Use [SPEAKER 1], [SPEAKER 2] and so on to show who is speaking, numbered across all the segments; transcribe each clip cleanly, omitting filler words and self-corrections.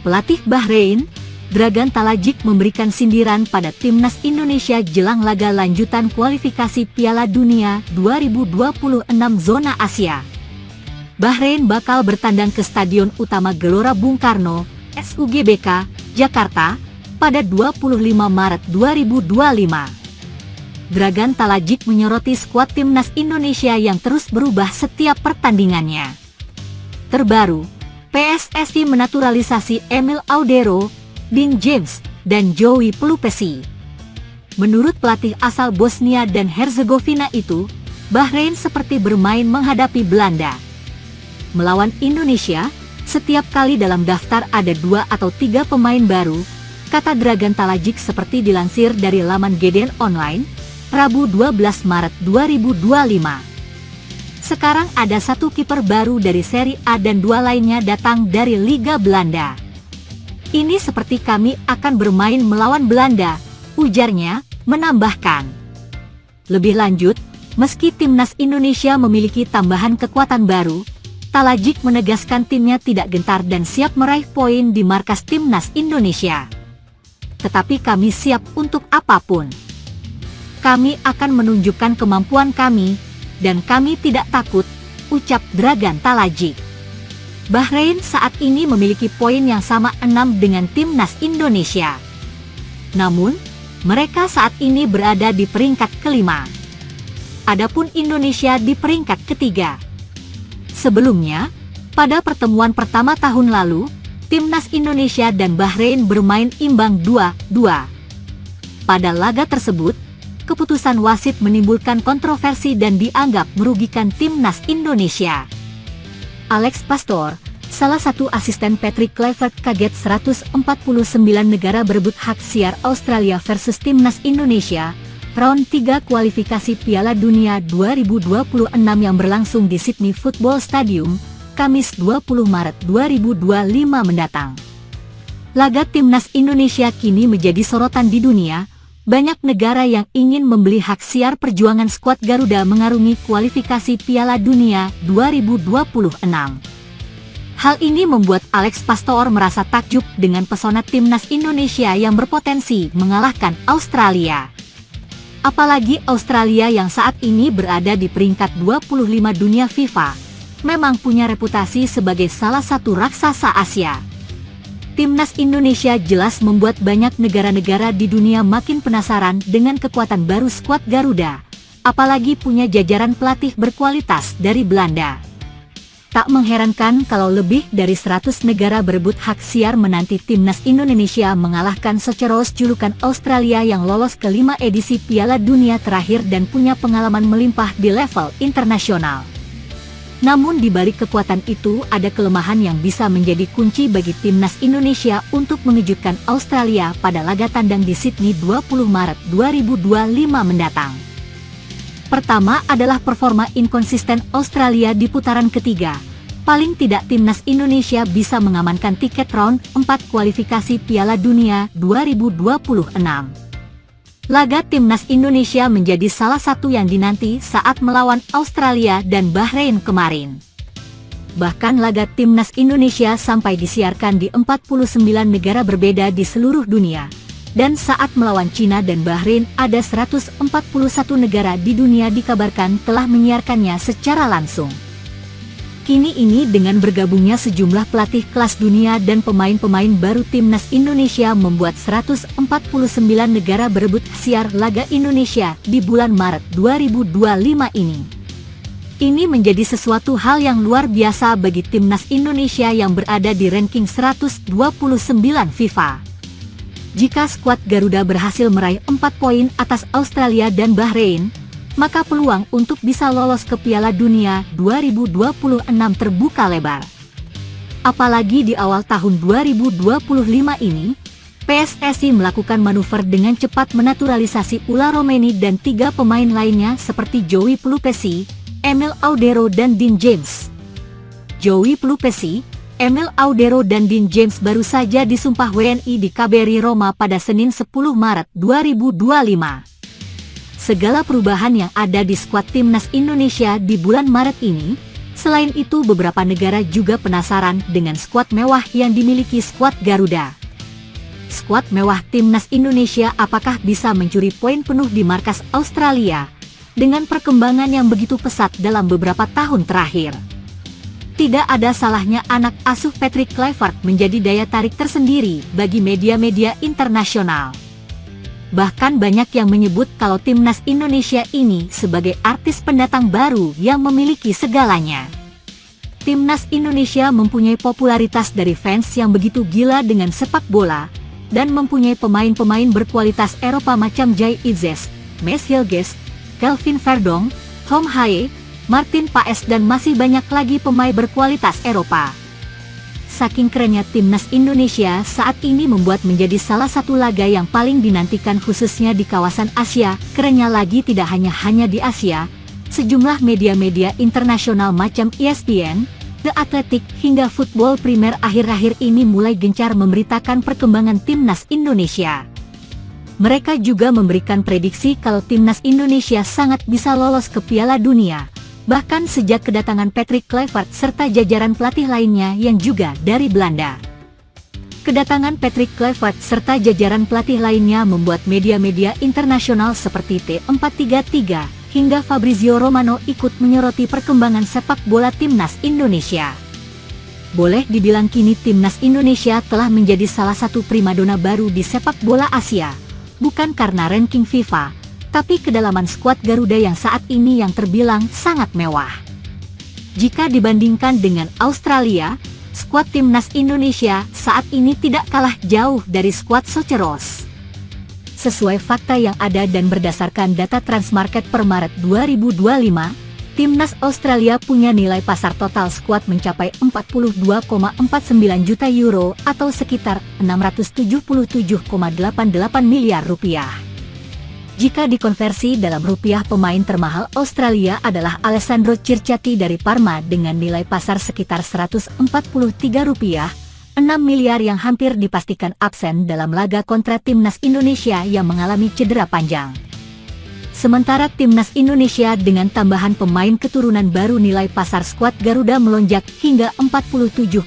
[SPEAKER 1] Pelatih Bahrain, Dragan Talajic memberikan sindiran pada timnas Indonesia jelang laga lanjutan kualifikasi Piala Dunia 2026 zona Asia. Bahrain bakal bertandang ke Stadion Utama Gelora Bung Karno, SUGBK, Jakarta, pada 25 Maret 2025. Dragan Talajic menyoroti skuad timnas Indonesia yang terus berubah setiap pertandingannya. Terbaru, PSSI menaturalisasi Emil Audero, Dean James, dan Joey Pelupesi. Menurut pelatih asal Bosnia dan Herzegovina itu, Bahrain seperti bermain menghadapi Belanda. Melawan Indonesia, setiap kali dalam daftar ada 2 atau 3 pemain baru, kata Dragan Talajic seperti dilansir dari laman GDN Online, Rabu 12 Maret 2025. Sekarang ada 1 kiper baru dari Serie A dan 2 lainnya datang dari Liga Belanda. Ini seperti kami akan bermain melawan Belanda, ujarnya, menambahkan. Lebih lanjut, meski timnas Indonesia memiliki tambahan kekuatan baru, Talajic menegaskan timnya tidak gentar dan siap meraih poin di markas timnas Indonesia. Tetapi kami siap untuk apapun. Kami akan menunjukkan kemampuan kami, dan kami tidak takut, ucap Dragan Talajic. Bahrain saat ini memiliki poin yang sama 6 dengan timnas Indonesia. Namun, mereka saat ini berada di peringkat kelima. Adapun Indonesia di peringkat ketiga. Sebelumnya, pada pertemuan pertama tahun lalu, timnas Indonesia dan Bahrain bermain imbang 2-2. Pada laga tersebut, keputusan wasit menimbulkan kontroversi dan dianggap merugikan timnas Indonesia. Alex Pastor, salah satu asisten Patrick Kluivert, kaget 149 negara berebut hak siar Australia versus timnas Indonesia, round 3 kualifikasi Piala Dunia 2026 yang berlangsung di Sydney Football Stadium, Kamis 20 Maret 2025 mendatang. Laga timnas Indonesia kini menjadi sorotan di dunia. Banyak negara yang ingin membeli hak siar perjuangan skuad Garuda mengarungi kualifikasi Piala Dunia 2026. Hal ini membuat Alex Pastor merasa takjub dengan pesona timnas Indonesia yang berpotensi mengalahkan Australia. Apalagi Australia yang saat ini berada di peringkat 25 dunia FIFA, memang punya reputasi sebagai salah satu raksasa Asia. Timnas Indonesia jelas membuat banyak negara-negara di dunia makin penasaran dengan kekuatan baru skuad Garuda, apalagi punya jajaran pelatih berkualitas dari Belanda. Tak mengherankan kalau lebih dari 100 negara berebut hak siar menanti timnas Indonesia mengalahkan Socceroos julukan Australia yang lolos ke 5 edisi Piala Dunia terakhir dan punya pengalaman melimpah di level internasional. Namun di balik kekuatan itu ada kelemahan yang bisa menjadi kunci bagi timnas Indonesia untuk mengejutkan Australia pada laga tandang di Sydney 20 Maret 2025 mendatang. Pertama adalah performa inkonsisten Australia di putaran ketiga. Paling tidak timnas Indonesia bisa mengamankan tiket round 4 kualifikasi Piala Dunia 2026. Laga timnas Indonesia menjadi salah satu yang dinanti saat melawan Australia dan Bahrain kemarin. Bahkan laga timnas Indonesia sampai disiarkan di 49 negara berbeda di seluruh dunia. Dan saat melawan Cina dan Bahrain ada 141 negara di dunia dikabarkan telah menyiarkannya secara langsung. Kini ini dengan bergabungnya sejumlah pelatih kelas dunia dan pemain-pemain baru timnas Indonesia membuat 149 negara berebut siar laga Indonesia di bulan Maret 2025 ini. Ini menjadi sesuatu hal yang luar biasa bagi timnas Indonesia yang berada di ranking 129 FIFA. Jika skuad Garuda berhasil meraih 4 poin atas Australia dan Bahrain, maka peluang untuk bisa lolos ke Piala Dunia 2026 terbuka lebar. Apalagi di awal tahun 2025 ini, PSSI melakukan manuver dengan cepat menaturalisasi Ula Romeni dan 3 pemain lainnya seperti Joey Pelupesi, Emil Audero dan Dean James. Joey Pelupesi, Emil Audero dan Dean James baru saja disumpah WNI di KBRI Roma pada Senin 10 Maret 2025. Segala perubahan yang ada di skuad timnas Indonesia di bulan Maret ini Selain itu, beberapa negara juga penasaran dengan skuad mewah yang dimiliki skuad Garuda. Skuad mewah timnas Indonesia apakah bisa mencuri poin penuh di markas Australia dengan perkembangan yang begitu pesat dalam beberapa tahun terakhir? Tidak ada salahnya anak asuh Patrick Kluivert menjadi daya tarik tersendiri bagi media-media internasional. Bahkan banyak yang menyebut kalau timnas Indonesia ini sebagai artis pendatang baru yang memiliki segalanya. Timnas Indonesia mempunyai popularitas dari fans yang begitu gila dengan sepak bola, dan mempunyai pemain-pemain berkualitas Eropa macam Jai Itzes, Maes Hilgers, Kelvin Verdong, Tom Haye, Martin Paes dan masih banyak lagi pemain berkualitas Eropa. Saking kerennya timnas Indonesia saat ini membuat menjadi salah satu laga yang paling dinantikan khususnya di kawasan Asia. Kerennya lagi tidak hanya di Asia, sejumlah media-media internasional macam ESPN, The Athletic hingga Football Premier akhir-akhir ini mulai gencar memberitakan perkembangan timnas Indonesia. Mereka juga memberikan prediksi kalau timnas Indonesia sangat bisa lolos ke Piala Dunia, bahkan sejak kedatangan Patrick Kluivert serta jajaran pelatih lainnya yang juga dari Belanda. Kedatangan Patrick Kluivert serta jajaran pelatih lainnya membuat media-media internasional seperti T433 hingga Fabrizio Romano ikut menyoroti perkembangan sepak bola timnas Indonesia. Boleh dibilang kini timnas Indonesia telah menjadi salah satu primadona baru di sepak bola Asia, bukan karena ranking FIFA, tapi kedalaman skuad Garuda yang saat ini yang terbilang sangat mewah. Jika dibandingkan dengan Australia, skuad timnas Indonesia saat ini tidak kalah jauh dari skuad Soceros. Sesuai fakta yang ada dan berdasarkan data Transmarket per Maret 2025, timnas Australia punya nilai pasar total skuad mencapai 42,49 juta euro atau sekitar 677,88 miliar rupiah. Jika dikonversi dalam rupiah, pemain termahal Australia adalah Alessandro Circati dari Parma dengan nilai pasar sekitar 143 rupiah, 6 miliar yang hampir dipastikan absen dalam laga kontra timnas Indonesia yang mengalami cedera panjang. Sementara timnas Indonesia dengan tambahan pemain keturunan baru nilai pasar skuad Garuda melonjak hingga 47,25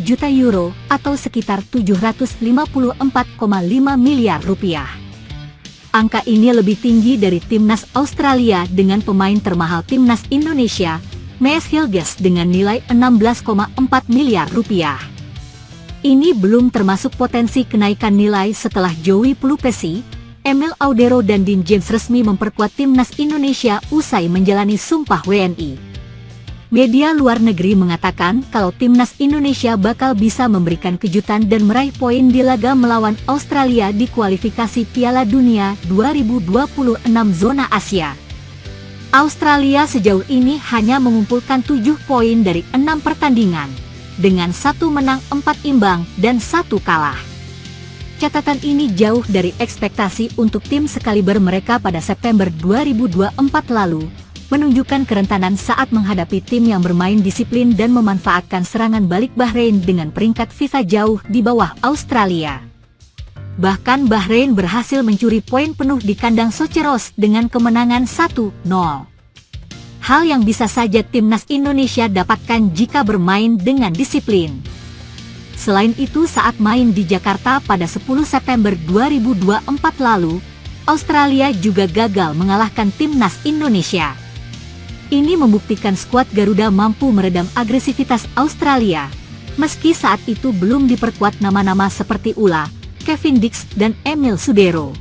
[SPEAKER 1] juta euro atau sekitar 754,5 miliar rupiah. Angka ini lebih tinggi dari timnas Australia dengan pemain termahal timnas Indonesia, Maes Hilgers dengan nilai 16,4 miliar rupiah. Ini belum termasuk potensi kenaikan nilai setelah Joey Pelupesi, Emil Audero dan Dean James resmi memperkuat timnas Indonesia usai menjalani sumpah WNI. Media luar negeri mengatakan kalau timnas Indonesia bakal bisa memberikan kejutan dan meraih poin di laga melawan Australia di kualifikasi Piala Dunia 2026 zona Asia. Australia sejauh ini hanya mengumpulkan 7 poin dari 6 pertandingan, dengan 1 menang, 4 imbang, dan 1 kalah. Catatan ini jauh dari ekspektasi untuk tim sekaliber mereka pada September 2024 lalu, menunjukkan kerentanan saat menghadapi tim yang bermain disiplin dan memanfaatkan serangan balik Bahrain dengan peringkat FIFA jauh di bawah Australia. Bahkan Bahrain berhasil mencuri poin penuh di kandang Soceros dengan kemenangan 1-0. Hal yang bisa saja timnas Indonesia dapatkan jika bermain dengan disiplin. Selain itu, saat main di Jakarta pada 10 September 2024 lalu, Australia juga gagal mengalahkan timnas Indonesia. Ini membuktikan skuad Garuda mampu meredam agresivitas Australia, meski saat itu belum diperkuat nama-nama seperti Ula, Kevin Dix, dan Emil Sudero.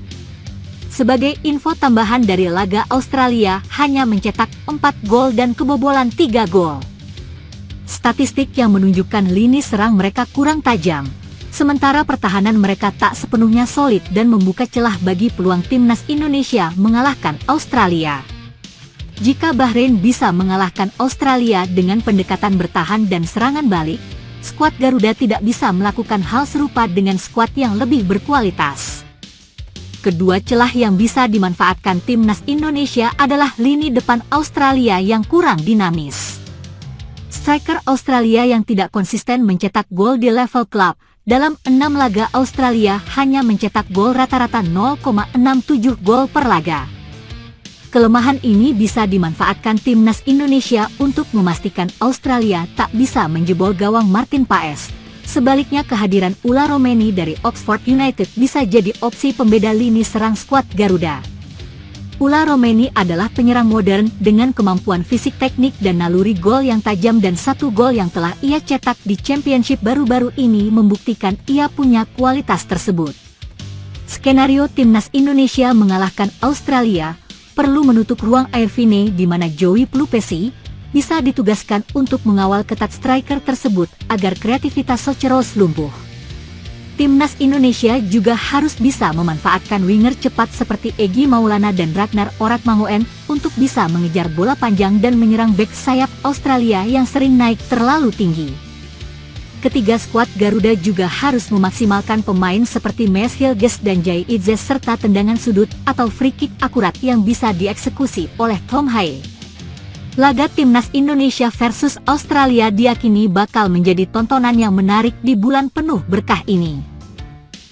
[SPEAKER 1] Sebagai info tambahan dari laga, Australia hanya mencetak 4 gol dan kebobolan 3 gol. Statistik yang menunjukkan lini serang mereka kurang tajam, sementara pertahanan mereka tak sepenuhnya solid dan membuka celah bagi peluang timnas Indonesia mengalahkan Australia. Jika Bahrain bisa mengalahkan Australia dengan pendekatan bertahan dan serangan balik, skuad Garuda tidak bisa melakukan hal serupa dengan skuad yang lebih berkualitas. Kedua celah yang bisa dimanfaatkan timnas Indonesia adalah lini depan Australia yang kurang dinamis. Striker Australia yang tidak konsisten mencetak gol di level klub. Dalam 6 laga Australia hanya mencetak gol rata-rata 0,67 gol per laga. Kelemahan ini bisa dimanfaatkan timnas Indonesia untuk memastikan Australia tak bisa menjebol gawang Martin Paes. Sebaliknya, kehadiran Ula Romeni dari Oxford United bisa jadi opsi pembeda lini serang skuad Garuda. Ula Romeni adalah penyerang modern dengan kemampuan fisik, teknik dan naluri gol yang tajam, dan 1 gol yang telah ia cetak di Championship baru-baru ini membuktikan ia punya kualitas tersebut. Skenario timnas Indonesia mengalahkan Australia perlu menutup ruang Airvine, di mana Joey Pelupesi bisa ditugaskan untuk mengawal ketat striker tersebut agar kreativitas Socheros lumpuh. Timnas Indonesia juga harus bisa memanfaatkan winger cepat seperti Egy Maulana dan Ragnar Oratmangoen untuk bisa mengejar bola panjang dan menyerang bek sayap Australia yang sering naik terlalu tinggi. Ketiga skuad Garuda juga harus memaksimalkan pemain seperti Mes Hilges dan Jai Idzes serta tendangan sudut atau free kick akurat yang bisa dieksekusi oleh Tom Haye. Laga timnas Indonesia versus Australia diyakini bakal menjadi tontonan yang menarik di bulan penuh berkah ini.